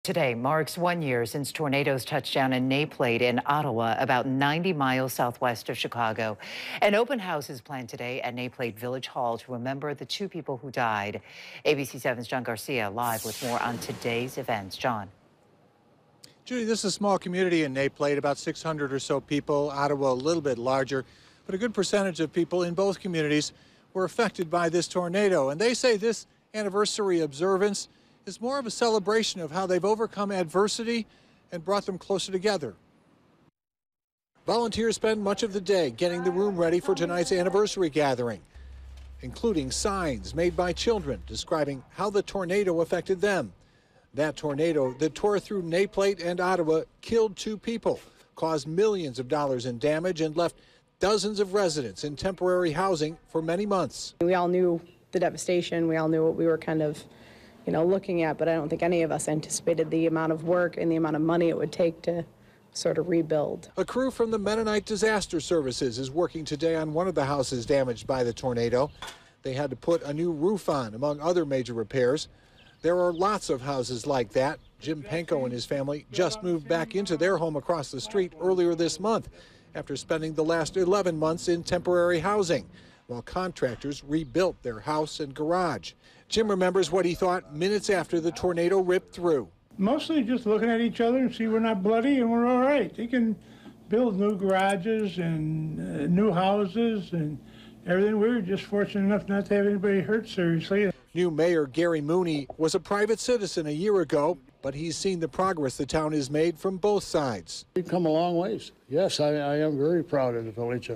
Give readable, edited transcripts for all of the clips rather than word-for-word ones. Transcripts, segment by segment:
Today marks 1 year since tornadoes touched down in Naplate and Ottawa, about 90 miles southwest of Chicago. An open house is planned today at Naplate Village Hall to remember the two people who died. ABC 7's John Garcia live with more on today's events. John. Judy, this is a small community in Naplate, about 600 or so people. Ottawa a little bit larger, but a good percentage of people in both communities were affected by this tornado. And they say this anniversary observance is more of a celebration of how they've overcome adversity and brought them closer together. Volunteers spend much of the day getting the room ready for tonight's anniversary gathering, including signs made by children describing how the tornado affected them. That tornado that tore through Naplate and Ottawa killed two people, caused millions of dollars in damage, and left dozens of residents in temporary housing for many months. We all knew the devastation. We all knew what we were kind of looking at, but I don't think any of us anticipated the amount of work and the amount of money it would take to sort of rebuild. A crew from the Mennonite Disaster Services is working today on one of the houses damaged by the tornado. They had to put a new roof on, among other major repairs. There are lots of houses like that. Jim Penko and his family just moved back into their home across the street earlier this month after spending the last 11 months in temporary housing, while contractors rebuilt their house and garage. Jim remembers what he thought minutes after the tornado ripped through. Mostly just looking at each other and see we're not bloody and we're all right. They can build new garages and new houses and everything. We were just fortunate enough not to have anybody hurt seriously. New Mayor Gary Mooney was a private citizen a year ago, but he's seen the progress the town has made from both sides. We've come a long ways. Yes, I am very proud of the village.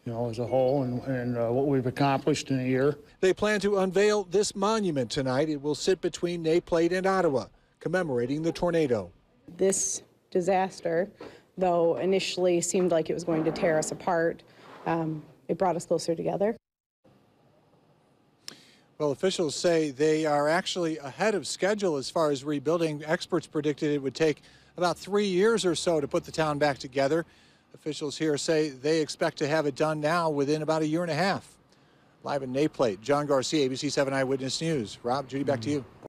As a whole, and what we've accomplished in a year. They plan to unveil this monument tonight. It will sit between Naplate and Ottawa, commemorating the tornado. This disaster, though initially seemed like it was going to tear us apart, it brought us closer together. Well, officials say they are actually ahead of schedule as far as rebuilding. Experts predicted it would take about 3 years or so to put the town back together. Officials here say they expect to have it done now within about 1.5 years. Live in Naplate, John Garcia, ABC 7 Eyewitness News. Rob, Judy, back to you.